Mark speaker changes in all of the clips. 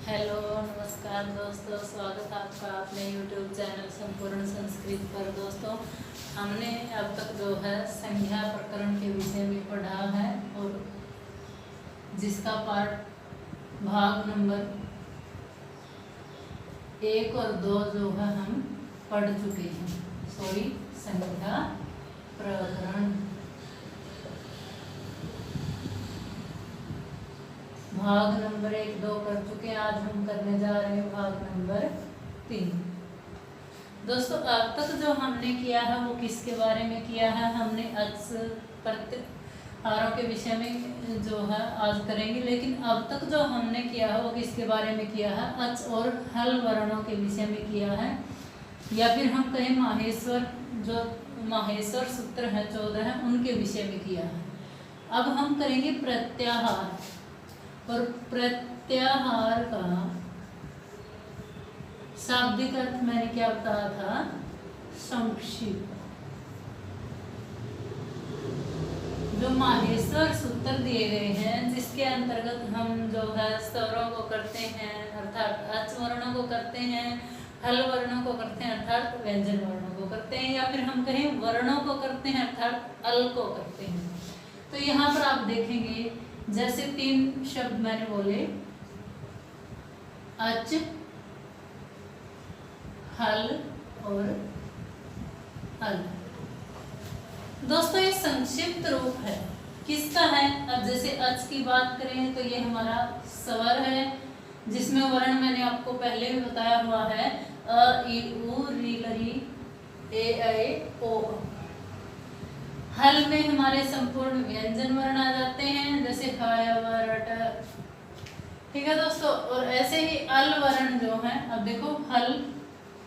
Speaker 1: Hello नमस्कार दोस्तों, स्वागत है आपका अपने यूट्यूब चैनल संपूर्ण संस्कृत पर। दोस्तों, हमने अब तक जो है संज्ञा प्रकरण के विषय में पढ़ा है और जिसका पार्ट भाग नंबर 1 और 2 जो है हम पढ़ चुके हैं। संज्ञा प्रकरण भाग नंबर 1, 2 कर चुके हैं। आज हम करने जा रहे हैं भाग नंबर 3। दोस्तों, अब तक जो हमने किया है वो किसके बारे में किया है? हमने अच प्रत्याहारों के विषय में जो है आज करेंगे, लेकिन अब तक जो हमने किया है वो किसके बारे में किया है? अच और हल वर्णों के विषय में किया है, या फिर हम कहें माहेश्वर सूत्र है 14 है उनके विषय में किया है। अब हम करेंगे प्रत्याहार, और प्रत्याहार का शाब्दिक अर्थ मैंने क्या बताया था? संक्षिप्त। जो माहेश्वर सूत्र दिए गए हैं जिसके अंतर्गत हम जो है स्वरों को करते हैं अर्थात अच वर्णों को करते हैं, हल वर्णों को करते हैं अर्थात व्यंजन वर्णों को करते हैं, या फिर हम कहें वर्णों को करते हैं अर्थात अल को करते हैं। तो यहाँ पर आप देखेंगे जैसे 3 शब्द मैंने बोले, अच, हल और अल। दोस्तों, ये संक्षिप्त रूप है किसका है? अब जैसे अच की बात करें तो ये हमारा स्वर है, जिसमें वर्ण मैंने आपको पहले भी बताया हुआ है, अ ई उ री लरी ए ऐ ओ। हल में हमारे संपूर्ण व्यंजन वर्ण आ जाते हैं, जैसे ह व र ट। ठीक है दोस्तों, और ऐसे ही अल वर्ण जो है, अब देखो हल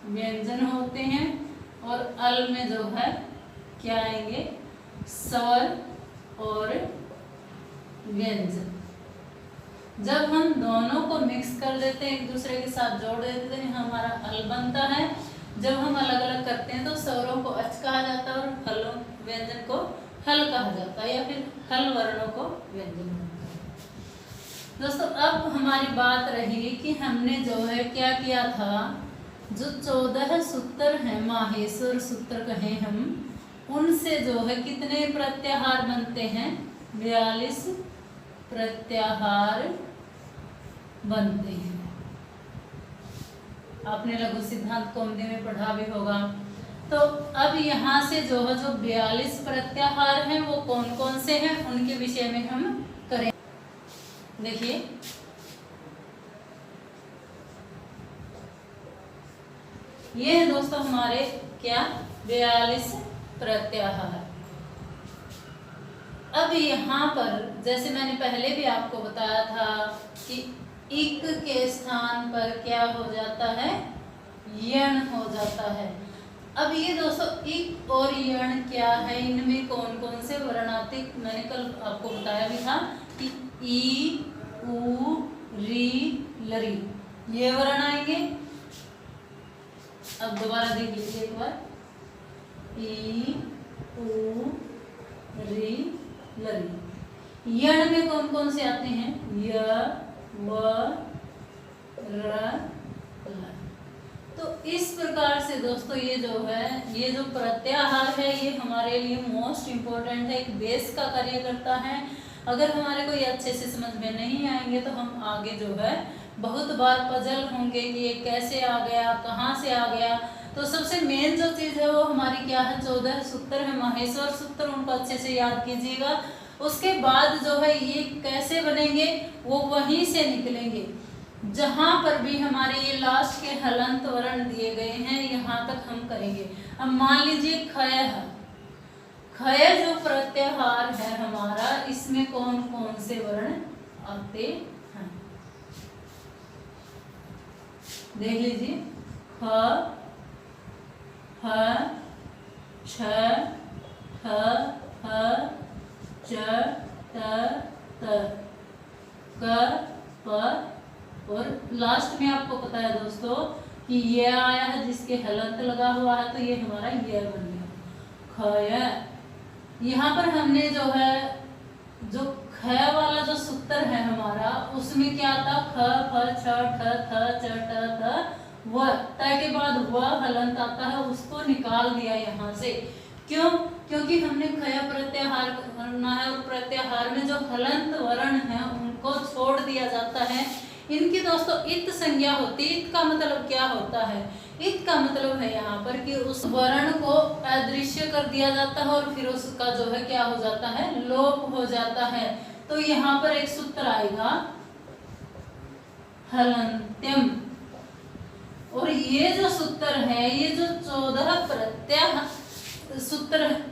Speaker 1: व्यंजन होते हैं और अल में जो है क्या आएंगे? स्वर और व्यंजन। जब हम दोनों को मिक्स कर देते हैं, एक दूसरे के साथ जोड़ देते हैं, हमारा अल बनता है। जब हम अलग अलग करते हैं तो स्वरों को अच कहा जाता है और हलों व्यंजन को हल कहा जाता है, या फिर हल वर्णों को व्यंजन बनता है। दोस्तों, अब हमारी बात रही कि हमने जो है क्या किया था? जो 14 सूत्र हैं, माहेश्वर सूत्र कहें हम, उनसे जो है कितने प्रत्याहार बनते हैं? 42 प्रत्याहार बनते हैं। आपने लघु सिद्धांत कौमुदी में पढ़ा भी होगा। तो अब यहाँ से जो है जो 42 प्रत्याहार हैं वो कौन कौन से हैं उनके विषय में हम करें। देखिए, ये है दोस्तों हमारे क्या 42 प्रत्याहार। अब यहाँ पर जैसे मैंने पहले भी आपको बताया था कि इक के स्थान पर क्या हो जाता है? यण हो जाता है। अब ये दोस्तों इक और यण क्या है, इनमें कौन कौन से वर्ण आते? मैंने कल आपको बताया भी था कि ई उ री लरी ये वर्ण आएंगे। अब दोबारा देख लीजिए एक बार, ई उ री लरी। यण में कौन कौन से आते हैं? य व र ल। तो इस प्रकार से दोस्तों ये जो है, ये जो प्रत्याहार है ये हमारे लिए मोस्ट इम्पोर्टेंट है, एक बेस का कार्य करता है। अगर हमारे को ये अच्छे से समझ में नहीं आएंगे तो हम आगे जो है बहुत बार पजल होंगे कि ये कैसे आ गया, कहाँ से आ गया। तो सबसे मेन जो चीज़ है वो हमारी क्या है? 14 सूत्र है, माहेश्वर सूत्र, उनको अच्छे से याद कीजिएगा। उसके बाद जो है ये कैसे बनेंगे वो वहीं से निकलेंगे, जहां पर भी हमारे ये लास्ट के हलंत वर्ण दिए गए हैं यहाँ तक हम करेंगे। अब मान लीजिए खय है, खय जो प्रत्याहार है हमारा, इसमें कौन कौन से वर्ण आते हैं? देख लीजिए, ख, ह, छ, ह, ह, च, त, त, क, प, और लास्ट में आपको पता है दोस्तों कि ये आया है जिसके हलंत लगा हुआ है, तो ये हमारा ये बन गया खय। यहाँ पर हमने जो है जो ख वाला जो सूत्र है हमारा, उसमें उसमें क्या था, ख फ छ ठ थ च ट थ व, त के बाद व हलंत आता है, उसको निकाल दिया यहाँ से। क्यों? क्योंकि हमने खया प्रत्याहार करना है और प्रत्याहार में जो हलंत वर्ण है उनको छोड़ दिया जाता है। इनकी दोस्तों इत संज्ञा होती है। इत का मतलब क्या होता है? इत का मतलब है यहाँ पर कि उस वर्ण को अदृश्य कर दिया जाता है और फिर उसका जो है क्या हो जाता है, लोप हो जाता है। तो यहाँ पर एक सूत्र आएगा हलंत्यम, और ये जो सूत्र है, ये जो 14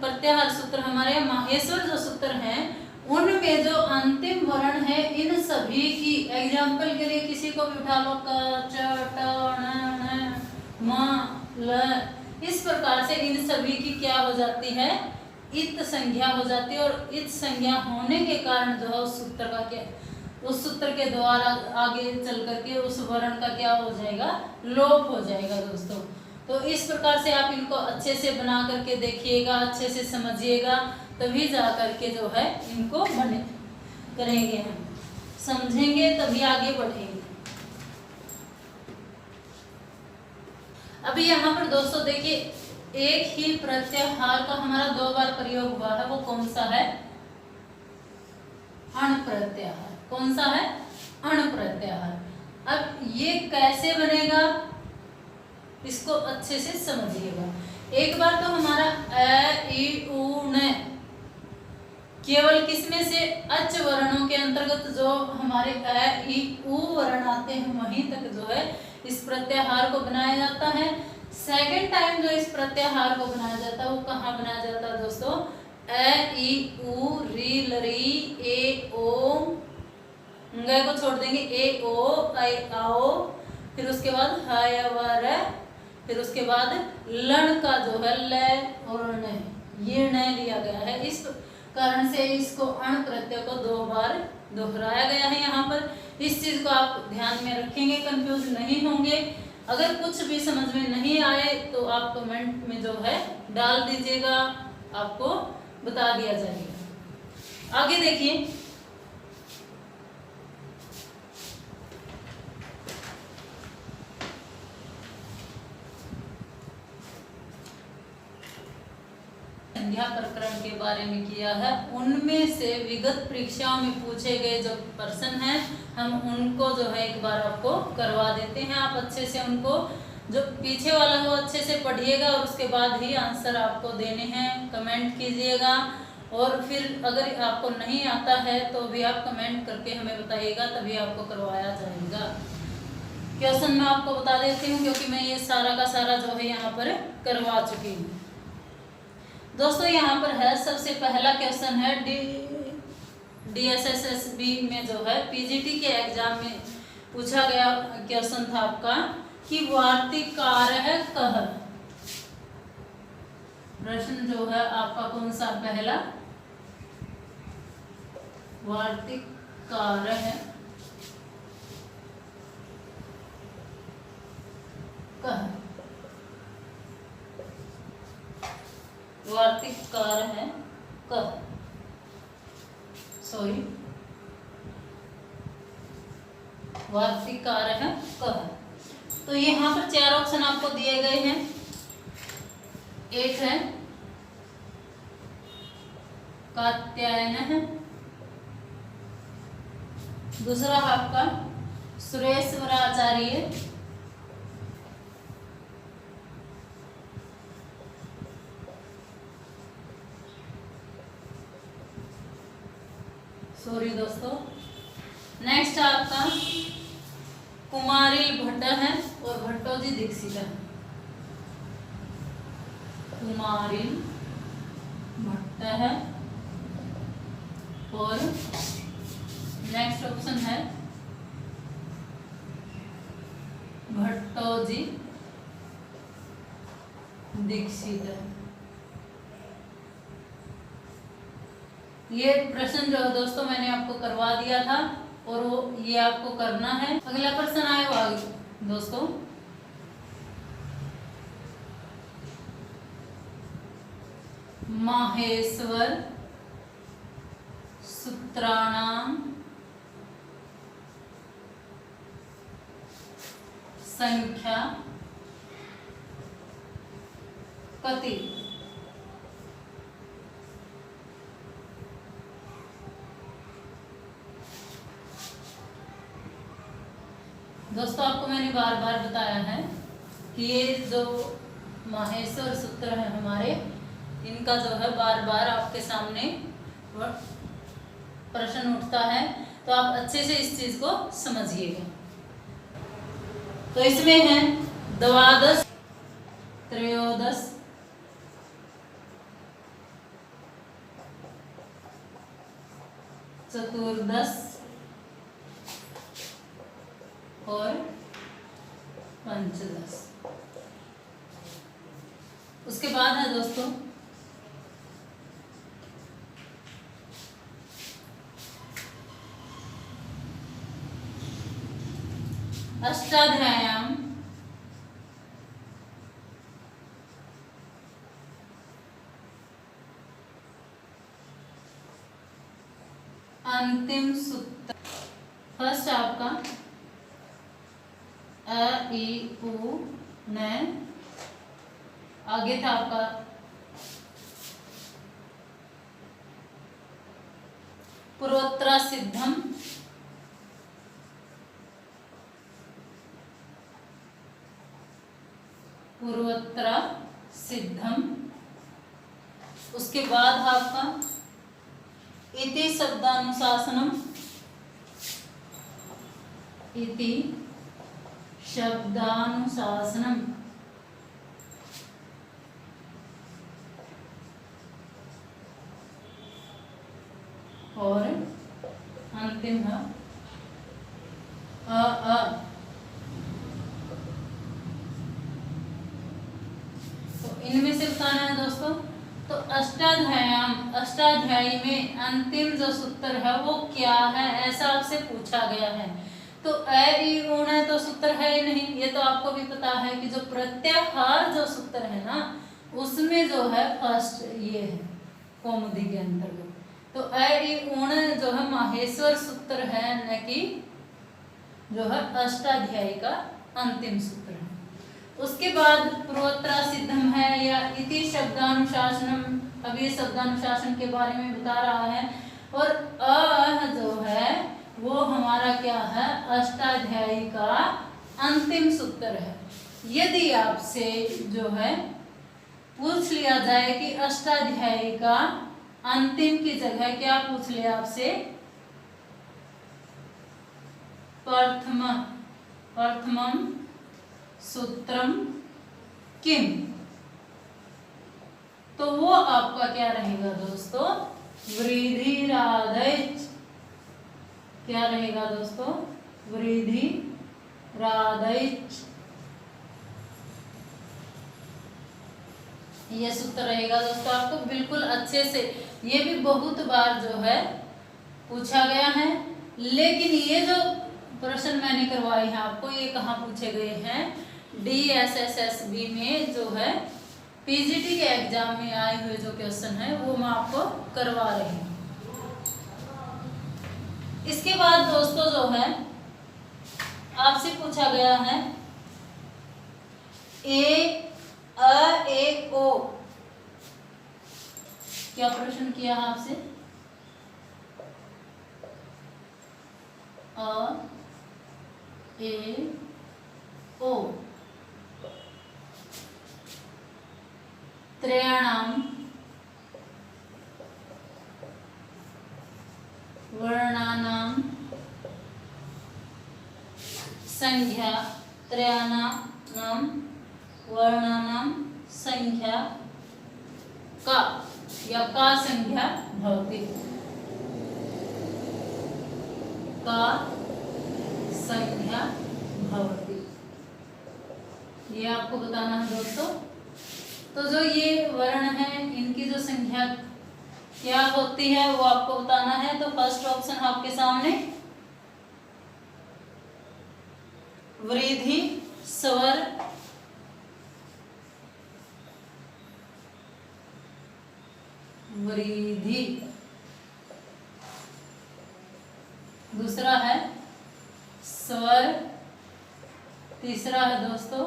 Speaker 1: प्रत्याहार सूत्र हमारे माहेश्वर जो सूत्र हैं, उनमें जो अंतिम वर्ण है इन सभी की, एग्जाम्पल के लिए किसी को भी उठा लो, क च ट ण म ल, इस प्रकार से इन सभी की क्या हो जाती है, इत संज्ञा हो जाती है। और इत संज्ञा होने के कारण जो है उस सूत्र का क्या, उस सूत्र के द्वारा आगे चल करके उस वर्ण का क्या हो जाएगा, लोप हो जाएगा दोस्तों। तो इस प्रकार से आप इनको अच्छे से बना करके देखिएगा, अच्छे से समझिएगा, तभी जा करके जो है इनको बने करेंगे, हम समझेंगे तभी आगे बढ़ेंगे। अभी यहाँ पर दोस्तों देखिए, एक ही प्रत्याहार का हमारा 2 बार प्रयोग हुआ है, वो कौन सा है, अण प्रत्याहार। कौन सा है, अण प्रत्याहार। अब ये कैसे बनेगा इसको अच्छे से समझिएगा। एक बार तो हमारा अ इ उ न केवल किसमें से, अच वर्णों के अंतर्गत जो हमारे अ इ उ वर्ण आते हैं वहीं तक जो है इस प्रत्याहार को बनाया जाता है। सेकंड टाइम जो इस प्रत्याहार को बनाया जाता है वो कहाँ बनाया जाता है दोस्तों, अ इ उ री लरी ए ओ ग को छोड़ देंगे, ए ओ ऐ आओ, फिर उसके बाद ह या व र, फिर उसके बाद लण का जो है ल और न, ये न लिया गया है। इस कारण से इसको अण प्रत्यय को 2 बार दोहराया गया है यहाँ पर। इस चीज को आप ध्यान में रखेंगे, कंफ्यूज नहीं होंगे। अगर कुछ भी समझ में नहीं आए तो आप कमेंट में जो है डाल दीजिएगा, आपको बता दिया जाएगा। आगे देखिए, संज्ञा प्रकरण के बारे में किया है। उनमें से विगत परीक्षाओं में पूछे गए जो प्रश्न हैं हम उनको जो है एक बार आपको करवा देते हैं। आप अच्छे से उनको जो पीछे वाला हो अच्छे से पढ़िएगा और उसके बाद ही आंसर आपको देने हैं। कमेंट कीजिएगा और फिर अगर आपको नहीं आता है तो भी आप कमेंट करके हमें बताइएगा, तभी आपको करवाया जाएगा। क्वेश्चन मैं आपको बता देती हूँ क्योंकि मैं ये सारा का सारा जो है यहाँ पर करवा चुकी हूँ। दोस्तों यहाँ पर है सबसे पहला क्वेश्चन है DSSSB में जो है PGT के एग्जाम में पूछा गया क्वेश्चन था आपका कि वार्तिकारः कः। प्रश्न जो है आपका कौन सा, पहला वार्तिकारः कः, वार्तिकारः कः, सॉरी वार्तिकारः कः। तो यहाँ पर 4 ऑप्शन आपको दिए गए हैं। एक है कात्यायनः, दूसरा आपका सुरेश्वराचार्य, सॉरी दोस्तों, नेक्स्ट आपका कुमारिल भट्ट है और भट्टोजी दीक्षित है। कुमारिल भट्ट है और नेक्स्ट ऑप्शन है भट्टोजी दीक्षित है। ये प्रश्न जो दोस्तों मैंने आपको करवा दिया था और वो ये आपको करना है। अगला प्रश्न आएगा दोस्तों, माहेश्वर सूत्राणाम संख्या कति। दोस्तों आपको मैंने बार बार बताया है कि ये जो माहेश्वर सूत्र है हमारे, इनका जो है बार बार आपके सामने प्रश्न उठता है, तो आप अच्छे से इस चीज को समझिएगा। तो इसमें है द्वादश, त्रयोदश, चतुर्दश और पंचदश। उसके बाद है दोस्तों अष्टाध्याय्याम अंतिम सूत्र। फर्स्ट आपका अ ई उ न, आगे था आपका पूर्वोत्तरा सिद्धम, पूर्वोत्तरा सिद्धम। उसके बाद आपका इति शब्दानुशासनम, इति शब्दानुशासनम। और अंतिम है अ। तो इनमें से बताना है दोस्तों। तो अष्टाध्यायी में अंतिम जो सूत्र है वो क्या है, ऐसा आपसे पूछा गया है। तो अ ई उ न तो सूत्र है ही नहीं, ये तो आपको भी पता है कि जो प्रत्याहार जो सूत्र है ना, उसमें जो है फर्स्ट ये है कौमुदी के अंतर्गत। तो अ ई उ न जो है माहेश्वर सूत्र है, न कि जो है अष्टाध्यायी का अंतिम सूत्र है। उसके बाद पूर्वोत्तरा सिद्धम है या इति शब्दानुशासनम, अब ये शब्दानुशासन के बारे में बता रहा है। और अ जो है वो हमारा क्या है, अष्टाध्यायी का अंतिम सूत्र है। यदि आपसे जो है पूछ लिया जाए कि अष्टाध्यायी का अंतिम की जगह क्या पूछ लिया आपसे, प्रथमम सूत्रम किम, तो वो आपका क्या रहेगा दोस्तों, वृद्धिरादैच। क्या रहेगा दोस्तों, वृद्धिरादैच, ये सूत्र रहेगा दोस्तों। आपको बिल्कुल अच्छे से, ये भी बहुत बार जो है पूछा गया है, लेकिन ये जो प्रश्न मैंने करवाए हैं आपको, ये कहाँ पूछे गए हैं, DSSSB में जो है पीजीटी के एग्जाम में आए हुए जो क्वेश्चन है वो मैं आपको करवा रही हूँ। इसके बाद दोस्तों जो है आपसे पूछा गया है एक ओ, क्या प्रश्न किया है आपसे, ए ओ त्रयाणाम वर्णानाम संख्या, त्रयाणाम वर्णानाम संख्या का या का संख्या भवति, का संख्या भवति, ये आपको बताना है दोस्तों। तो जो ये वर्ण है इनकी जो संख्या क्या होती है वो आपको बताना है। तो फर्स्ट ऑप्शन आपके सामने वृद्धि स्वर, वृद्धि, दूसरा है स्वर, तीसरा है दोस्तों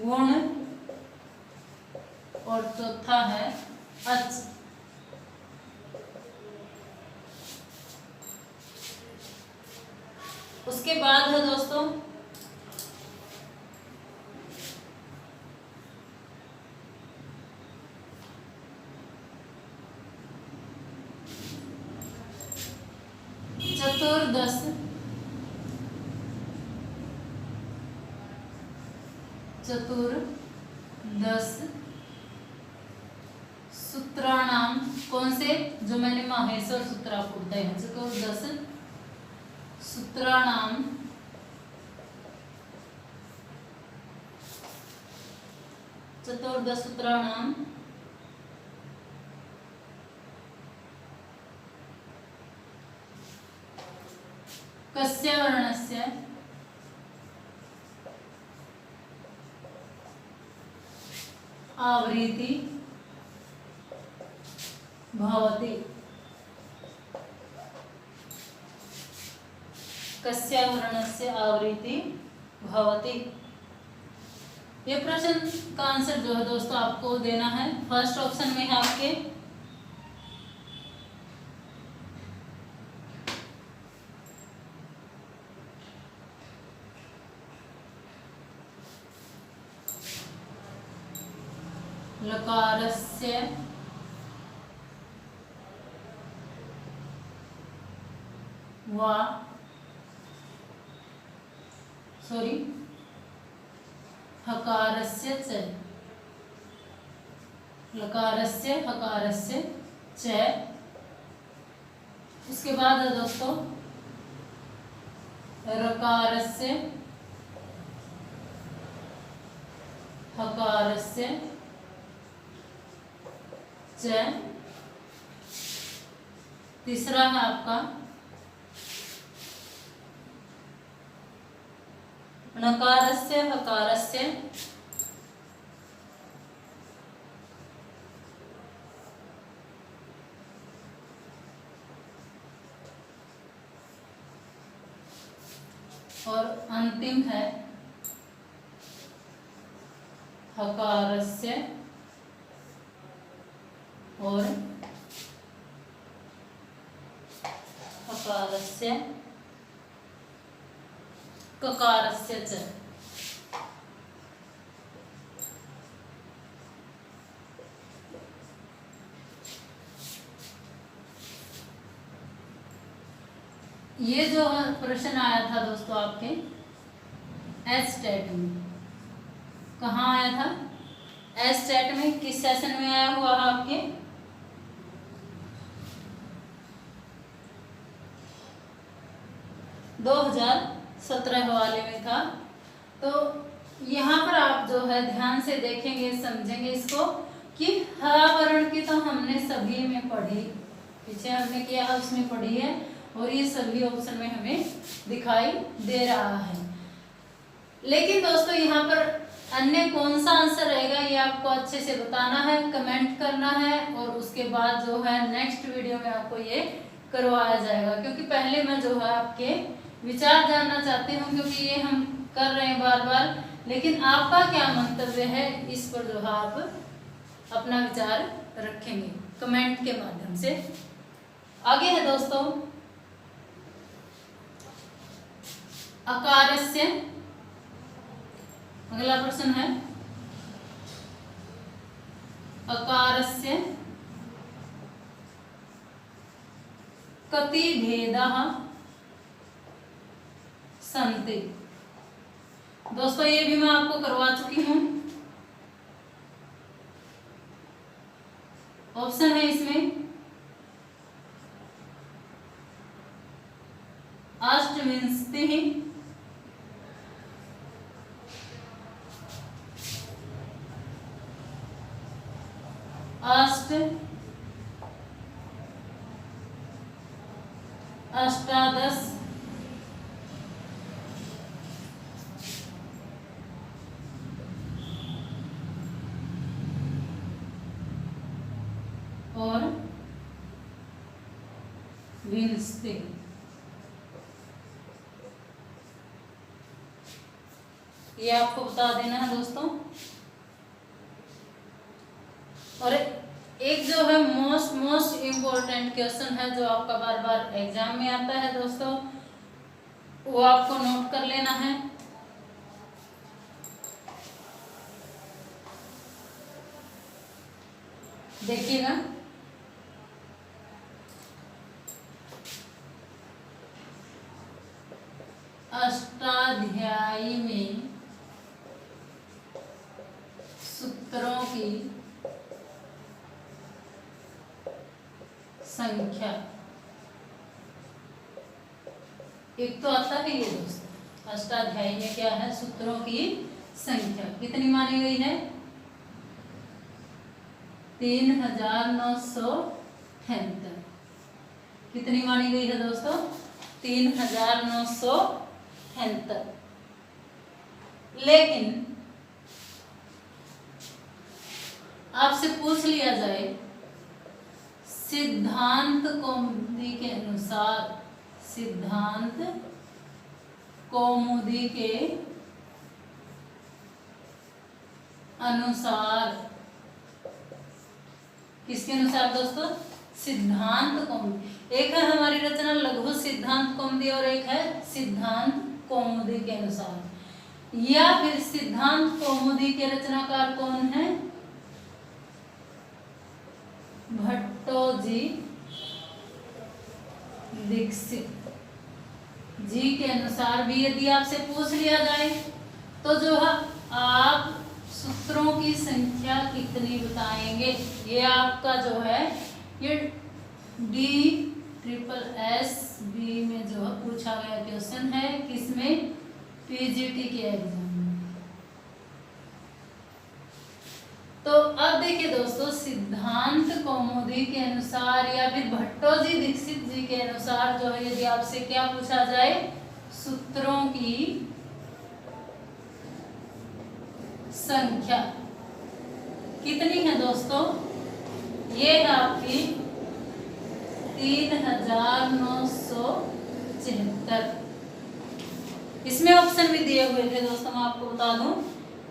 Speaker 1: गुण और चौथा है अच। उसके बाद है दोस्तों चतुर्दश। चतुर्दश सूत्राणाम, कौन से, जो मैंने माहेश्वर सूत्र आपको बताया, चतुर्दश सूत्राणाम चतुर्दश सूत्राणाम कस्य वर्णस्य आवृत्ति भवति। कस्य वर्णस्य आवृत्ति भवति। ये प्रश्न का आंसर जो है दोस्तों आपको देना है। फर्स्ट ऑप्शन में है आपके लकारस्य वा हकारस्य च। लकारस्य हकारस्य च। उसके बाद है दोस्तों रकारस्य हकारस्य च। तीसरा है आपका नकारस्य हकारस्य और अंतिम है हकारस्य और हकारस्य ककारस्य च। ये जो प्रश्न आया था दोस्तों आपके एस टेट में, कहाँ आया था? एस टेट में किस सेशन में आया हुआ है आपके? दो 2017 वाले में था। तो यहाँ पर आप जो है ध्यान से देखेंगे, समझेंगे इसको कि हरा वर्ण की तो हमने सभी में पढ़ी, पीछे हमने किया है उसमें पढ़ी है, और ये सभी ऑप्शन में हमें दिखाई दे रहा है। लेकिन दोस्तों यहाँ पर अन्य कौन सा आंसर रहेगा ये आपको अच्छे से बताना है, कमेंट करना है, और उसके बाद जो है नेक्स्ट वीडियो में आपको ये करवाया जाएगा। क्योंकि पहले मैं जो है आपके विचार जानना चाहती हूँ, क्योंकि ये हम कर रहे हैं बार बार, लेकिन आपका क्या मंतव्य है इस पर जो है आप अपना विचार रखेंगे कमेंट के माध्यम से। आगे है दोस्तों अकारस्य, अगला प्रश्न है अकारस्य कति भेदाः सन्ति। दोस्तों ये भी मैं आपको करवा चुकी हूं। ऑप्शन है इसमें अष्टविंशतिः, अष्टादश, और विंशति। ये आपको बता देना है दोस्तों। और एक जो है मोस्ट इम्पोर्टेंट क्वेश्चन है जो आपका बार बार एग्जाम में आता है दोस्तों, वो आपको नोट कर लेना है। देखिएगा, अष्टाध्यायी में सूत्रों की संख्या, एक तो आता है ये दोस्तों, अष्टाध्यायी में क्या है, सूत्रों की संख्या कितनी मानी गई है, 3973। कितनी मानी गई है दोस्तों, 3973। लेकिन आपसे पूछ लिया जाए सिद्धांत कौमुदी के अनुसार, सिद्धांत कौमुदी के अनुसार, किसके अनुसार दोस्तों, सिद्धांत कौमुदी। एक है हमारी रचना लघु सिद्धांत कौमुदी और एक है सिद्धांत कौमुदी के अनुसार, या फिर सिद्धांत कौमुदी के रचनाकार कौन है, भट्टोजी दीक्षित जी के अनुसार भी यदि आपसे पूछ लिया जाए तो जो है आप सूत्रों की संख्या कितनी बताएंगे, ये आपका जो है ये DSSB में जो है पूछा गया क्वेश्चन है, किसमें, पीजीटी के एग्जाम में। तो अब देखिए दोस्तों, सिद्धांत कौमुदी के अनुसार या फिर भट्टोजी दीक्षित जी के अनुसार जो है यदि आपसे क्या पूछा जाए, सूत्रों की संख्या कितनी है दोस्तों, ये है आपकी 3973। इसमें ऑप्शन भी दिए हुए थे दोस्तों, मैं आपको बता दूं,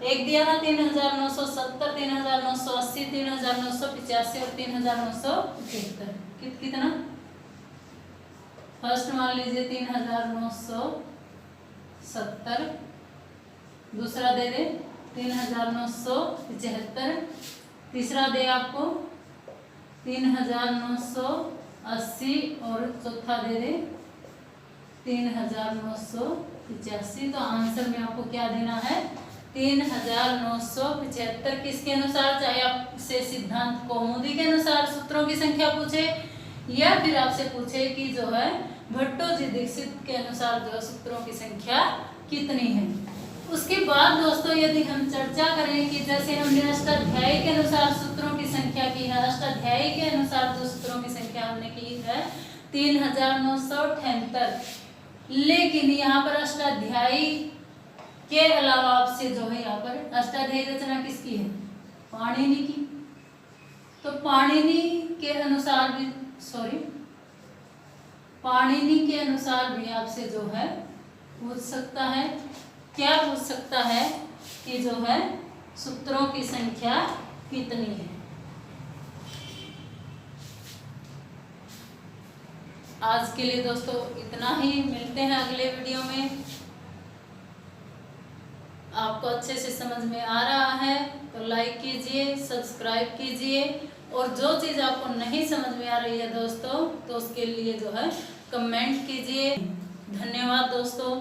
Speaker 1: एक दिया था 3970, 3980, 3985 और 3975। कितना, फर्स्ट मान लीजिए 3970, दूसरा दे दे 3975, तीसरा दे आपको 3980 और चौथा दे दे 3985। तो आंसर में आपको क्या देना है, 3975। किसके अनुसार, चाहे आपसे सिद्धांत कौमुदी के अनुसार सूत्रों की संख्या पूछे या फिर आपसे पूछे कि जो है भट्टोजी दीक्षित के अनुसार जो सूत्रों की संख्या कितनी है। उसके बाद दोस्तों यदि हम चर्चा करें कि जैसे हमने अष्टाध्यायी के अनुसार सूत्रों की संख्या की है, अष्टाध्यायी के अनुसार जो सूत्रों की संख्या हमने की है 3978, लेकिन यहाँ पर अष्टाध्यायी के अलावा आपसे जो है यहाँ पर अष्टाध्यायी रचना किसकी है, पाणिनि की। तो पाणिनि के अनुसार भी पाणिनि के अनुसार भी आपसे जो है पूछ सकता है, क्या पूछ सकता है कि जो है सूत्रों की संख्या कितनी है। आज के लिए दोस्तों इतना ही, मिलते हैं अगले वीडियो में। आपको अच्छे से समझ में आ रहा है तो लाइक कीजिए, सब्सक्राइब कीजिए, और जो चीज़ आपको नहीं समझ में आ रही है दोस्तों तो उसके लिए जो है कमेंट कीजिए। धन्यवाद दोस्तों।